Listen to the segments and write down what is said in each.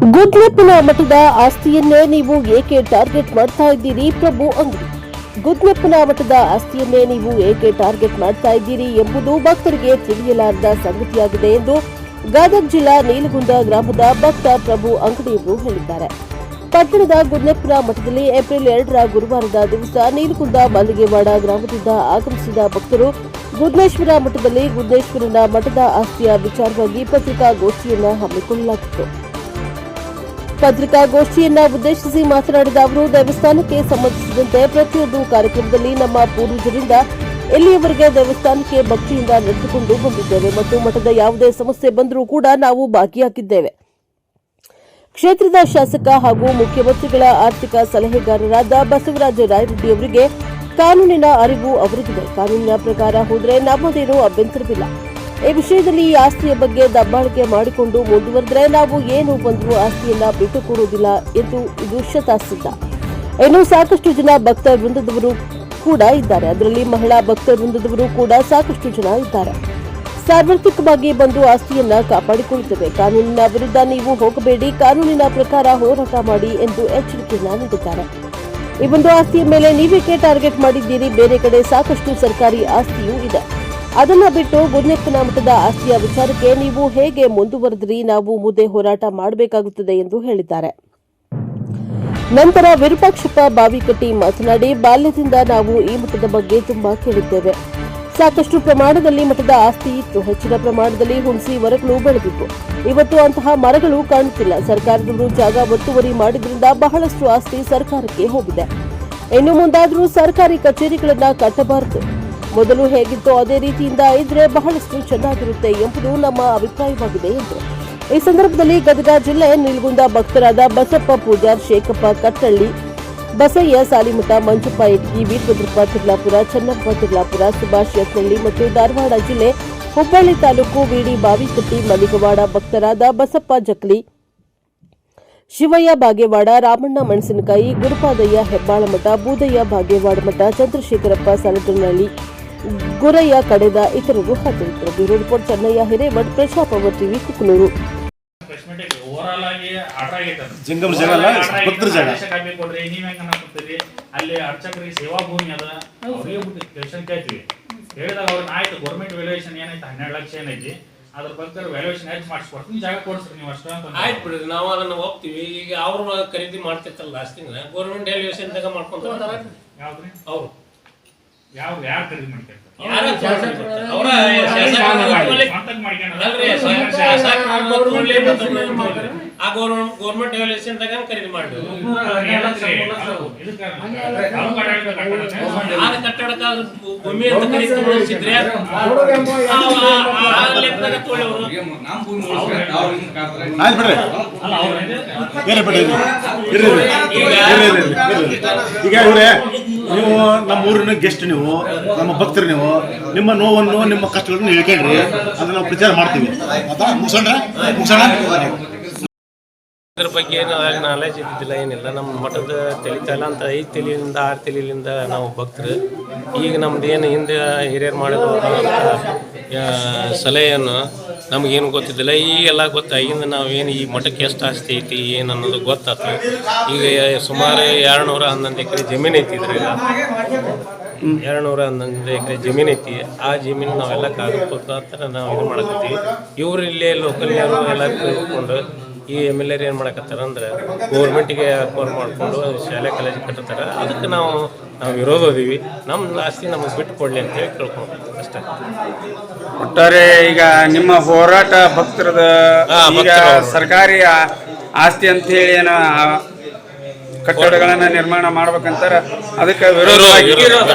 ಗುದ್ನೆಪ್ಪನ ಮಠದ ಆಸ್ತಿಯನ್ನೇ ನೀವು ಏಕೆ ಟಾರ್ಗೆಟ್ ಮಾಡ್ತಾ ಇದ್ದೀರಿ ಪ್ರಭು ಅಂಗಡಿ. ಗುದ್ನೆಪ್ಪನ ಮಠದ ಆಸ್ತಿಯನ್ನೇ ನೀವು ಏಕೆ ಟಾರ್ಗೆಟ್ ಮಾಡ್ತಾ ಇದ್ದೀರಿ ಎಂಬುದು ಭಕ್ತರಿಗೆ ತಿಳಿಯಲಾರದ ಸಂಗತಿಯಾಗಿದೆ ಎಂದು ಗದಗ ಜಿಲ್ಲಾ ನೀಲಗುಂದ ಗ್ರಾಮದ ಭಕ್ತ ಪ್ರಭು ಅಂಗಡಿಯವರು ಹೇಳಿದ್ದಾರೆ. ಪಟ್ಟಣದ ಗುದ್ನೆಪ್ಪನ ಮಠದಲ್ಲಿ ಏಪ್ರಿಲ್ 2ರ ಗುರುವಾರದ ದಿವಸ ನೀಲಗುಂದ ಮಲ್ಲಿಗೆವಾಡ ಗ್ರಾಮದಿಂದ ಆಗಮಿಸಿದ ಭಕ್ತರು ಗುದ್ನೇಶ್ವರ ಮಠದಲ್ಲಿ ಗುದ್ನೇಶ್ವರನ ಮಠದ ಆಸ್ತಿಯ ವಿಚಾರವಾಗಿ ಪತ್ರಿಕಾಗೋಷ್ಠಿಯನ್ನು ಹಮ್ಮಿಕೊಳ್ಳಲಾಗಿತ್ತು. ಪತ್ರಿಕಾಗೋಷ್ಠಿಯನ್ನ ಉದ್ದೇಶಿಸಿ ಮಾತನಾಡಿದ ಅವರು, ದೇವಸ್ಥಾನಕ್ಕೆ ಸಂಬಂಧಿಸಿದಂತೆ ಪ್ರತಿಯೊಂದು ಕಾರ್ಯಕ್ರಮದಲ್ಲಿ ನಮ್ಮ ಪೂರ್ವಜರಿಂದ ಇಲ್ಲಿಯವರೆಗೆ ದೇವಸ್ಥಾನಕ್ಕೆ ಭಕ್ತಿಯಿಂದ ನಡೆದುಕೊಂಡು ಬಂದಿದ್ದೇವೆ ಮತ್ತು ಮಠದ ಯಾವುದೇ ಸಮಸ್ಯೆ ಬಂದರೂ ಕೂಡ ನಾವು ಭಾಗಿಯಾಗಿದ್ದೇವೆ. ಕ್ಷೇತ್ರದ ಶಾಸಕ ಹಾಗೂ ಮುಖ್ಯಮಂತ್ರಿಗಳ ಆರ್ಥಿಕ ಸಲಹೆಗಾರರಾದ ಬಸವರಾಜ ರಾಯರೆಡ್ಡಿ ಅವರಿಗೆ ಕಾನೂನಿನ ಅರಿವು ಅವರಿಗಿದೆ. ಕಾನೂನಿನ ಪ್ರಕಾರ ಹೋದರೆ ನಮ್ಮದೇನೂ ಅಭ್ಯಂತರವಿಲ್ಲ. ಈ ವಿಷಯದಲ್ಲಿ ಈ ಆಸ್ತಿಯ ಬಗ್ಗೆ ದಬ್ಬಾಳಿಕೆ ಮಾಡಿಕೊಂಡು ಮುಂದುವರೆದರೆ ನಾವು ಏನು ಬಂದರೂ ಆಸ್ತಿಯನ್ನ ಬಿಟ್ಟುಕೊಡುವುದಿಲ್ಲ ಎಂದು ಇದು ಶತಾಸಿದ್ಧ. ಇನ್ನು ಸಾಕಷ್ಟು ಜನ ಭಕ್ತ ವೃಂದದವರು ಕೂಡ ಇದ್ದಾರೆ. ಅದರಲ್ಲಿ ಮಹಿಳಾ ಭಕ್ತ ವೃಂದದವರು ಕೂಡ ಸಾಕಷ್ಟು ಜನ ಇದ್ದಾರೆ. ಸಾರ್ವತ್ರಿಕವಾಗಿ ಬಂದು ಆಸ್ತಿಯನ್ನ ಕಾಪಾಡಿಕೊಳ್ಳುತ್ತೇವೆ. ಕಾನೂನಿನ ವಿರುದ್ಧ ನೀವು ಹೋಗಬೇಡಿ, ಕಾನೂನಿನ ಪ್ರಕಾರ ಹೋರಾಟ ಮಾಡಿ ಎಂದು ಎಚ್ಚರಿಕೆಯನ್ನ ನೀಡಿದ್ದಾರೆ. ಈ ಒಂದು ಆಸ್ತಿಯ ಮೇಲೆ ನೀವೇಕೆ ಟಾರ್ಗೆಟ್ ಮಾಡಿದ್ದೀರಿ? ಬೇರೆ ಕಡೆ ಸಾಕಷ್ಟು ಸರ್ಕಾರಿ ಆಸ್ತಿಯೂ ಇದೆ. ಅದನ್ನ ಬಿಟ್ಟು ಗುದ್ನೆಪ್ಪನ ಮಠದ ಆಸ್ತಿಯ ವಿಚಾರಕ್ಕೆ ನೀವು ಹೇಗೆ ಮುಂದುವರೆದ್ರಿ? ನಾವು ಮುಂದೆ ಹೋರಾಟ ಮಾಡಬೇಕಾಗುತ್ತದೆ ಎಂದು ಹೇಳಿದ್ದಾರೆ. ನಂತರ ವಿರೂಪಾಕ್ಷಪ್ಪ ಬಾವಿಕಟ್ಟಿ ಮಾತನಾಡಿ, ಬಾಲ್ಯದಿಂದ ನಾವು ಈ ಮಠದ ಬಗ್ಗೆ ತುಂಬಾ ಕೇಳಿದ್ದೇವೆ. ಸಾಕಷ್ಟು ಪ್ರಮಾಣದಲ್ಲಿ ಮಠದ ಆಸ್ತಿ ಇತ್ತು. ಹೆಚ್ಚಿನ ಪ್ರಮಾಣದಲ್ಲಿ ಹುಣಸಿ ಮರಗಳು ಬೆಳೆದಿತ್ತು. ಇವತ್ತು ಅಂತಹ ಮರಗಳು ಕಾಣುತ್ತಿಲ್ಲ. ಸರ್ಕಾರದವರು ಜಾಗ ಒತ್ತುವರಿ ಮಾಡಿದ್ರಿಂದ ಬಹಳಷ್ಟು ಆಸ್ತಿ ಸರ್ಕಾರಕ್ಕೆ ಹೋಗಿದೆ. ಇನ್ನು ಮುಂದಾದರೂ ಸರ್ಕಾರಿ ಕಚೇರಿಗಳನ್ನ ಕಟ್ಟಬಾರದು. ಮೊದಲು ಹೇಗಿತ್ತೋ ಅದೇ ರೀತಿಯಿಂದ ಇದ್ರೆ ಬಹಳಷ್ಟು ಚೆನ್ನಾಗಿರುತ್ತೆ ಎಂಬುದು ನಮ್ಮ ಅಭಿಪ್ರಾಯವಾಗಿದೆ ಎಂದರು. ಈ ಸಂದರ್ಭದಲ್ಲಿ ಗದಗ ಜಿಲ್ಲೆ ನೀಲಗುಂದ ಭಕ್ತರಾದ ಬಸಪ್ಪ ಪೂಜಾರ್, ಶೇಖಪ್ಪ ಕಟ್ಟಳ್ಳಿ, ಬಸಯ್ಯ ಸಾಲಿಮಠ, ಮಂಜಪ್ಪ ಇಟ್ಗಿ, ವೀರಭದ್ರಪ್ಪ ತಿರ್ಲಾಪುರ, ಚನ್ನಪ್ಪ ತಿರ್ಲಾಪುರ, ಸುಭಾಷ್ ಯತ್ನಳ್ಳಿ ಮತ್ತು ಧಾರವಾಡ ಜಿಲ್ಲೆ ಹುಬ್ಬಳ್ಳಿ ತಾಲೂಕು ವಿಡಿ ಬಾವಿಕಟ್ಟಿ ಮಲ್ಲಿಗವಾಡ ಭಕ್ತರಾದ ಬಸಪ್ಪ ಜಕ್ಲಿ, ಶಿವಯ್ಯ ಬಾಗೇವಾಡ, ರಾಮಣ್ಣ ಮೆಣಸಿನಕಾಯಿ, ಗುರುಪಾದಯ್ಯ ಹೆಬ್ಬಾಳಮಠ, ಬೂದಯ್ಯ ಬಾಗೇವಾಡ ಮಠ, ಚಂದ್ರಶೇಖರಪ್ಪ ಸಲಟನಹಳ್ಳಿ, ಗುರಯ್ಯ ಕಡೆದ ಇತರರು ಹಾಜರಿದ್ದರು. Bureau report Chennayya Hiremath, Praja power TV, Kukanur. ಅಲ್ಲಿ ಅರ್ಚಕರಿಗೆ ಸೇವಾ ಭೂಮಿ ಅದ ಹೇಳಿದಾಗ ಅವ್ರನ್ನ ಆಯ್ತು ಗೌರ್ಮೆಂಟ್ ವ್ಯಾಲ್ಯೂಯೇಷನ್ ಏನೈತೆ 12 ಲಕ್ಷ ಏನೈತಿ ಅದ್ರ ಬಗ್ಗೆ ವ್ಯಾಲ್ಯೂಯೇಷನ್ ಹೆಚ್ಚು ಮಾಡಿಸ್ಕೊಡ್ತೀನಿ, ಜಾಗ ಕೊಡ್ಸ್ರಿ ನೀವು ಅಷ್ಟ ಅಂತ ಆಯ್ತು ಬಿಡ್ರಿ. ನಾವು ಅದನ್ನ ಹೋಗ್ತೀವಿ. ಈಗ ಅವ್ರು ಖರೀದಿ ಮಾಡ್ತಿರ್ತಾರಲ್ಲ ಆಸ್ತಿನ ಗೌರ್ಮೆಂಟ್ ವ್ಯಾಲ್ಯೂಯೇಷನ್ ತಗ ಮಾಡ್ಕೊಂತಾರ. ಯಾವ್ದ್ರಿ ಅವ್ರು ಯಾರು ಖರೀದಿ ಮಾಡ್ತಿರ್ತಾರೆ? ಗೌರ್ಮೆಂಟ್ ವ್ಯಾಲ್ಯೂಯೇಷನ್ ತಗ ಖರೀದಿ ಮಾಡಿ ಕಟ್ಟಡಕ್ಕ ಭೂಮಿ ಅಂತ ಖರೀದಿಸಿದ್ರೆ ಈಗ ನೀವು ನಮ್ಮ ಊರಿನ ಗೆಸ್ಟ್, ನೀವು ನಮ್ಮ ಭಕ್ತರು, ನೀವು ನಿಮ್ಮ ನೋವನ್ನು ನಿಮ್ಮ ಕಷ್ಟಗಳನ್ನು ಹೇಳ್ಕೊಂಡ್ರಿ, ಅದನ್ನ ನಾವು ಪ್ರಚಾರ ಮಾಡ್ತೀವಿ. ಇದ್ರ ಬಗ್ಗೆ ನಾಲೆಜ್ ಇದ್ದಿದ್ದಿಲ್ಲ, ಏನಿಲ್ಲ. ನಮ್ಮ ಮಠದ ತಿಳಿತಾ ಇಲ್ಲ ಅಂತ 5 ತಲೆಯಿಂದ 6 ತಲೆಯಿಂದ ನಾವು ಭಕ್ತರು. ಈಗ ನಮ್ದು ಏನು ಹಿಂದೆ ಹಿರಿಯರು ಮಾಡಿದ ಸಲಹೆಯನ್ನು ನಮಗೇನು ಗೊತ್ತಿದ್ದಿಲ್ಲ. ಈಗೆಲ್ಲ ಗೊತ್ತಾಗಿಂದ ನಾವೇನು ಈ ಮಠಕ್ಕೆ ಎಷ್ಟು ಆಸ್ತಿ ಐತಿ ಏನು ಅನ್ನೋದು ಗೊತ್ತಾಯ್ತು. ಈಗ ಸುಮಾರು 211 ಎಕರೆ ಜಮೀನು ಐತಿ. ಇದ್ರಾಗ 211 ಎಕರೆ ಜಮೀನು ಐತಿ. ಆ ಜಮೀನು ನಾವೆಲ್ಲ ಕಾಗದ ನಾವು ಇದು ಮಾಡಕತ್ತೀವಿ. ಇವ್ರು ಇಲ್ಲೇ ಲೋಕಲ್ನವರು ಎಲ್ಲ ತಿಳ್ಕೊಂಡು ಈ MLA ಏನು ಮಾಡಕತ್ತಾರ ಅಂದ್ರೆ ಗೌರ್ಮೆಂಟಿಗೆ ಅಕ್ವೈರ್ ಮಾಡಿಕೊಂಡು ಶಾಲೆ ಕಾಲೇಜ್ ಕಟ್ಟುತ್ತಾರೆ. ಅದಕ್ಕೆ ನಾವು ವಿರೋಧ ಇದೀವಿ. ನಮ್ಮ ಆಸ್ತಿ ನಮಗೆ ಬಿಟ್ಟು ಕೊಡಲಿ ಅಂತೇಳಿ ಕೇಳ್ಕೊಂಡು ಅಷ್ಟೇ. ಒಟ್ಟಾರೆ ಈಗ ನಿಮ್ಮ ಹೋರಾಟ ಭಕ್ತರದ ಈಗ ಸರ್ಕಾರಿ ಆಸ್ತಿ ಅಂತ ಹೇಳಿ ಏನೋ ಕಟ್ಟಡಗಳನ್ನ ನಿರ್ಮಾಣ ಮಾಡ್ಬೇಕಂತಾರ, ಅದಕ್ಕೆ ವಿರೋಧ.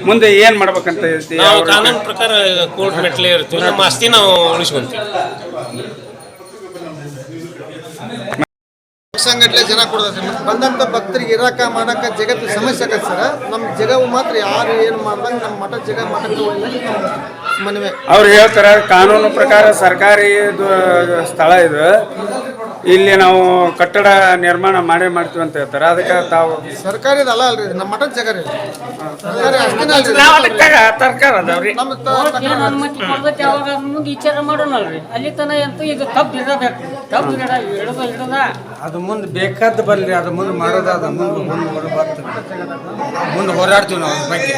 ಮುಂದೆ ಏನ್ ಮಾಡ್ಬೇಕಂತ ಹೇಳ್ತೀವಿ? ನಾವು ಕಾನೂನು ಪ್ರಕಾರ ಕೋರ್ಟ್ ಮೆಟ್ಲೆ ಇರ್ತೀವಿ. ನಮ್ಮ ಆಸ್ತಿ ನಾವು ಉಳಿಸ್ಕೊಂತೀವಿ. ಸಂಘಟನೆ ಜನ ಕೊಡೋದು ಬಂದಂತ ಭಕ್ತರಿಗೆ ಇರಾಕ ಮಾಡಕ ಜಗತ್ತು ಸಮಸ್ಯೆ ಆಗತ್ತೆ ಸರ್. ನಮ್ಮ ಜಗವು ಮಾತ್ರ ಯಾರು ಏನು ಮಾಡ್ದಂಗೆ ನಮ್ಮ ಮಠ ಜಗ ಮಠಕ್ಕೆ ಮನವಿ. ಅವ್ರು ಹೇಳ್ತಾರ ಕಾನೂನು ಪ್ರಕಾರ ಸರ್ಕಾರಿ ಸ್ಥಳ ಇದು, ಇಲ್ಲಿ ನಾವು ಕಟ್ಟಡ ನಿರ್ಮಾಣ ಮಾಡೇ ಮಾಡ್ತೀವಿ ಅಂತ ಹೇಳ್ತಾರೆ. ಅದಕ್ಕೆ ತಾವು ಸರ್ಕಾರಿದ ಅಲ್ಲ ಅಲ್ರಿ ಇದು, ನಮ್ಮ ಮಠದ ಜಾಗ ರೀ ಸರ್ಕಾರಿ ಅಷ್ಟೇನ ಅಲ್ರಿ ನಾವು ಅದಕ್ಕೆ ತರ್ಕಾರ ಅದಾವ್ರಿ. ನಮ್ಮ ಏನು ಅನುಮತಿ ಕೊಡ್ಬೇಕು ಯಾವಾಗ ಮುಂದೆ ವಿಚಾರ ಮಾಡೋಣಲ್ರಿ. ಅಲ್ಲಿ ತನ ಅಂತೂ ಈಗ ಕಬ್ಬು ಇರಬೇಕು. ಕಬ್ಬು ಗಿಡ ಇಡದ ಅದು ಮುಂದೆ ಬೇಕಾದ ಬರಲಿ, ಅದು ಮುಂದೆ ಮಾಡೋದು, ಅದು ಮುಂದೆ ಹೋರಾಡ್ತೀವಿ ನಾವು ಅದ್ರ ಬಗ್ಗೆ.